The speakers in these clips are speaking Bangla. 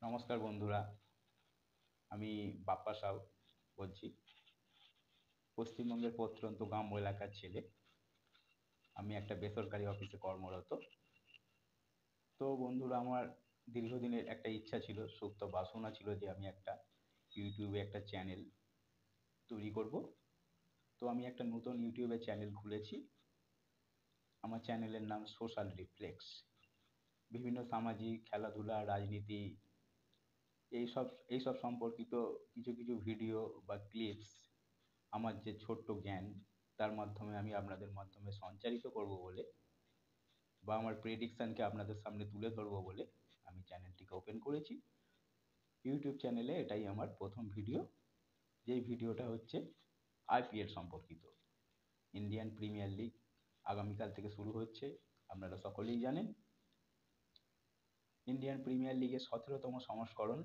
নমস্কার বন্ধুরা, আমি বাপ্পা সাউ বলছি। পশ্চিমবঙ্গের প্রত্যন্ত গ্রাম্য এলাকার ছেলে। আমি একটা বেসরকারি অফিসে কর্মরত। তো বন্ধুরা, আমার দীর্ঘদিনের একটা ইচ্ছা ছিল, সুপ্ত বাসনা ছিল যে আমি একটা ইউটিউবে একটা চ্যানেল তৈরি করব। তো আমি একটা নতুন ইউটিউবে চ্যানেল খুলেছি। আমার চ্যানেলের নাম সোশ্যাল রিফ্লেক্স। বিভিন্ন সামাজিক, খেলাধুলা, রাজনীতি এইসব এইসব সম্পর্কিত কিছু কিছু ভিডিও বা ক্লিপস, আমার যে ছোট্ট জ্ঞান তার মাধ্যমে আমি আপনাদের মাধ্যমে সঞ্চারিত করব বলে, বা আমার প্রেডিকশানকে আপনাদের সামনে তুলে ধরবো বলে আমি চ্যানেলটিকে ওপেন করেছি। ইউটিউব চ্যানেলে এটাই আমার প্রথম ভিডিও, যেই ভিডিওটা হচ্ছে আইপিএল সম্পর্কিত। ইন্ডিয়ান প্রিমিয়ার লিগ আগামীকাল থেকে শুরু হচ্ছে, আপনারা সকলেই জানেন। ইন্ডিয়ান প্রিমিয়ার লিগের 17তম সংস্করণ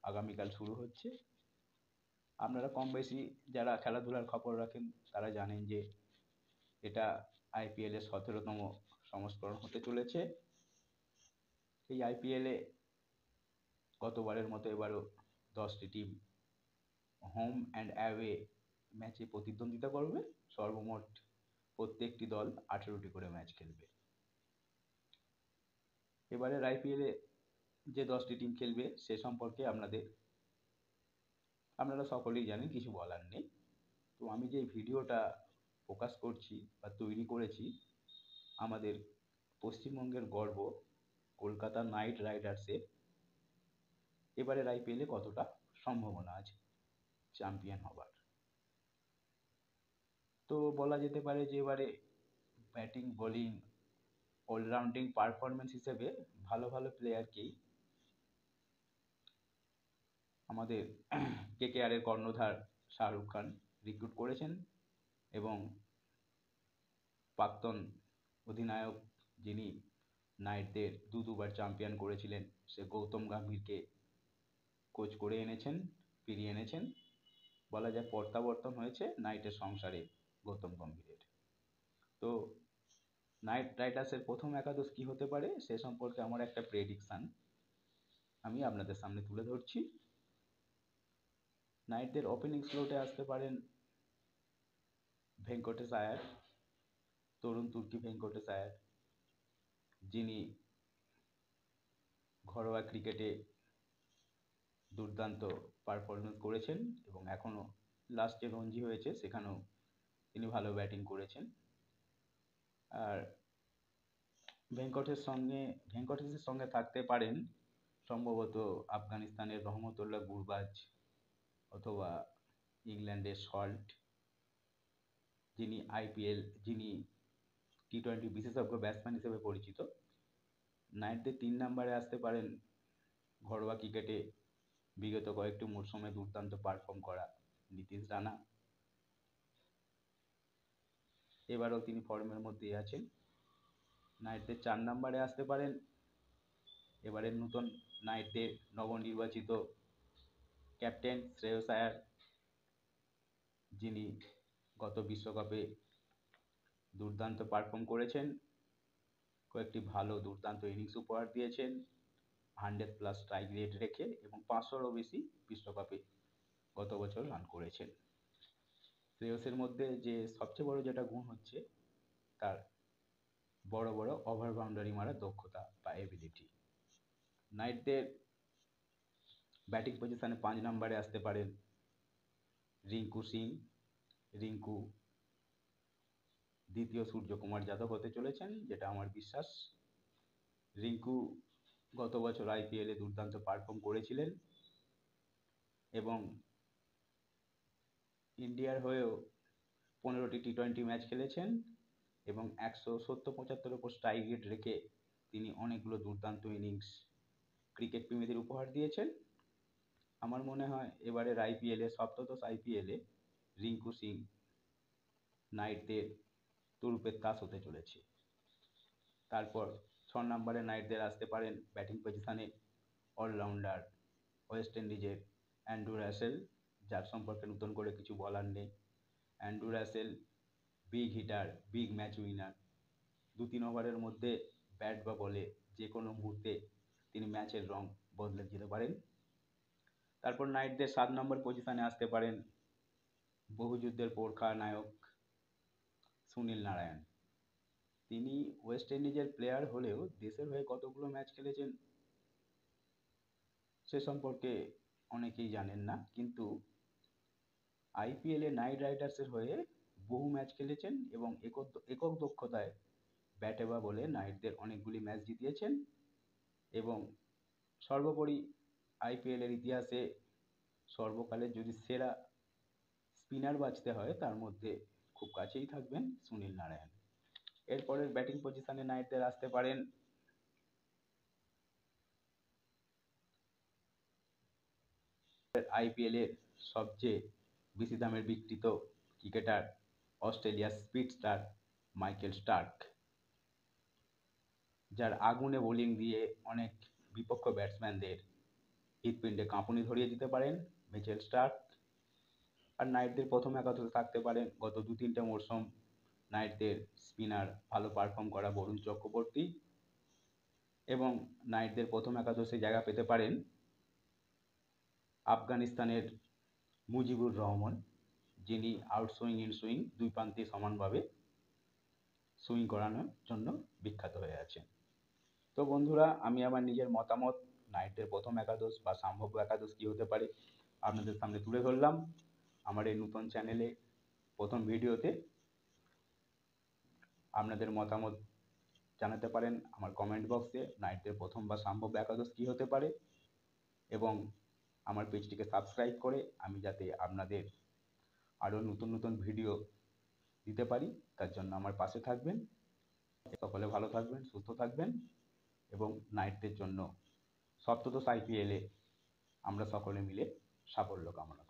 আগামীকাল শুরু হচ্ছে। আপনারা কম বেশি যারা খেলাধুলার খবর রাখেন তারা জানেন যে এটা আইপিএলের 17তম সংস্করণ হতে চলেছে। এই আইপিএলে গতবারের মতো এবারও 10টি টিম হোম অ্যান্ড অ্যাওয়ে ম্যাচে প্রতিদ্বন্দ্বিতা করবে। সর্বমোট প্রত্যেকটি দল 18টি করে ম্যাচ খেলবে। এবারের আইপিএলে যে 10টি টিম খেলবে সে সম্পর্কে আপনারা সকলেই জানেন, কিছু বলার নেই। তো আমি যে ভিডিওটা প্রকাশ করছি বা তৈরি করেছি, আমাদের পশ্চিমবঙ্গের গর্ব কলকাতা নাইট রাইডার্সের এবারের আইপিএলে কতটা সম্ভাবনা আছে চ্যাম্পিয়ন হবার। তো বলা যেতে পারে যে এবারে ব্যাটিং, বোলিং, অলরাউন্ডিং পারফরমেন্স হিসেবে ভালো ভালো প্লেয়ারকেই আমাদের কেকেআরের কর্ণধার শাহরুখ খান রিক্রুট করেছেন, এবং প্রাক্তন অধিনায়ক, যিনি নাইটদের দুবার চ্যাম্পিয়ন করেছিলেন, সে গৌতম গম্ভীরকে কোচ করে এনেছেন, ফিরিয়ে এনেছেন। বলা যায় প্রত্যাবর্তন হয়েছে নাইটের সংসারে গৌতম গম্ভীরের। তো নাইট রাইডার্সের প্রথম একাদশ কী হতে পারে সে সম্পর্কে আমার একটা প্রেডিকশান আমি আপনাদের সামনে তুলে ধরছি। নাইটদের ওপেনিং স্লোটে আসতে পারেন ভেঙ্কটেশ আয়ার, তরুণ তুর্কি ভেঙ্কটেশ আয়ার, যিনি ঘরোয়া ক্রিকেটে দুর্দান্ত পারফরমেন্স করেছেন, এবং এখনও লাস্ট যে রঞ্জি হয়েছে সেখানেও তিনি ভালো ব্যাটিং করেছেন। আর ভেঙ্কটেশের সঙ্গে থাকতে পারেন সম্ভবত আফগানিস্তানের রহমতুল্লাহ গুরবাজ, অথবা ইংল্যান্ডের সল্ট, যিনি টি-20 বিশেষজ্ঞ ব্যাটসম্যান হিসেবে পরিচিত। নাইটদের 3 নম্বরে আসতে পারেন ঘরোয়া ক্রিকেটে বিগত কয়েকটি মরশুমে দুর্দান্ত পারফর্ম করা নীতিশ রানা। এবারও তিনি ফর্মের মধ্যেই আছেন। নাইটদের 4 নম্বরে আসতে পারেন এবারের নতুন নাইটদের নবনির্বাচিত ক্যাপ্টেন শ্রেয়স আয়ার, যিনি গত বিশ্বকাপে দুর্দান্ত পারফর্ম করেছেন, কয়েকটি ভালো দুর্দান্ত ইনিংস উপহার দিয়েছেন 100+ স্ট্রাইক রেট রেখে, এবং 500রও বেশি বিশ্বকাপে গত বছর রান করেছেন। শ্রেয়সের মধ্যে যে সবচেয়ে বড় যেটা গুণ হচ্ছে তার বড় বড় ওভার বাউন্ডারি মারার দক্ষতা বা এবিলিটি। নাইটদের ব্যাটিং পজিশনে 5 নম্বরে আসতে পারেন রিঙ্কু সিং। রিঙ্কু দ্বিতীয় সূর্যকুমার যাদব হতে চলেছেন, যেটা আমার বিশ্বাস। রিঙ্কু গত বছর আইপিএলে দুর্দান্ত পারফর্ম করেছিলেন, এবং ইন্ডিয়ার হয়েও 15টি টি-20 ম্যাচ খেলেছেন, এবং 170-75 ওপর স্ট্রাইক রেট রেখে তিনি অনেকগুলো দুর্দান্ত ইনিংস ক্রিকেট প্রেমীদের উপহার দিয়েছেন। আমার মনে হয় এবারের আইপিএলে, সপ্তদশ আইপিএলে রিঙ্কু সিং নাইটদের তুরুপের তাস হতে চলেছে। তারপর 6 নম্বরে নাইটদের আসতে পারেন ব্যাটিং পজিশনে অলরাউন্ডার ওয়েস্ট ইন্ডিজের অ্যান্ড্রু রাসেল, যার সম্পর্কে নতুন করে কিছু বলার নেই। Andrew Rasel big hitter, big match winner. 2-3 ওভারের মধ্যে ব্যাট বা বলে যে কোনো মুহূর্তে তিনি ম্যাচের রং বদলে যেতে পারেন। তারপর নাইটদের 7 নম্বর পজিশনে আসতে পারেন বহু যুদ্ধের পোরখা নায়ক সুনীল নারায়ণ। তিনি ওয়েস্ট ইন্ডিজের প্লেয়ার হলেও দেশের হয়ে কতগুলো ম্যাচ খেলেছেন সে সম্পর্কে অনেকেই জানেন না, কিন্তু আইপিএলে নাইট রাইডার্সের হয়ে বহু ম্যাচ খেলেছেন এবং একক দক্ষতায় ব্যাটে বা বলে নাইটদের অনেকগুলি ম্যাচ জিতিয়েছেন এবং সর্বোপরি আইপিএলের ইতিহাসে সর্বকালের যদি সেরা স্পিনার বাছতে হয় তার মধ্যে খুব কাছেই থাকবেন সুনীল নারায়ণ। এরপরের ব্যাটিং পজিশনে নাইটদের আসতে পারেন আইপিএলের সবচেয়ে বেশি দামের বিক্রিত ক্রিকেটার অস্ট্রেলিয়ার স্পিড স্টার মাইকেল স্টার্ক, যার আগুনে বোলিং দিয়ে অনেক বিপক্ষ ব্যাটসম্যানদের হৃৎপিণ্ডে কাঁপুনি ধরিয়ে দিতে পারেন মিচেল স্টার্ক। আর নাইটদের প্রথম একাদশে থাকতে পারেন গত 2-3টে মরশুম নাইটদের স্পিনার ভালো পারফর্ম করা বরুণ চক্রবর্তী, এবং নাইটদের প্রথম একাদশে জায়গা পেতে পারেন আফগানিস্তানের মুজিবুর রহমান, যিনি আউটসুইং ইনসুইং দুই প্রান্তে সমানভাবে সুইং করানোর জন্য বিখ্যাত হয়ে আছেন। তো বন্ধুরা, আমি আমার নিজের মতামত নাইটদের প্রথম একাদশ বা সম্ভাব্য একাদশ কী হতে পারে আপনাদের সামনে তুলে ধরলাম আমার এই নতুন চ্যানেলে প্রথম ভিডিওতে। আপনাদের মতামত জানাতে পারেন আমার কমেন্ট বক্সে নাইটদের প্রথম বা সম্ভাব্য একাদশ কী হতে পারে, এবং আমার পেজটিকে সাবস্ক্রাইব করে আমি যাতে আপনাদের আরও নতুন নতুন ভিডিও দিতে পারি তার জন্য আমার পাশে থাকবেন। সকলে ভালো থাকবেন, সুস্থ থাকবেন এবং নাইটদের জন্য সপ্তদশ আইপিএলে আমরা সকলে মিলে সাফল্য কামনা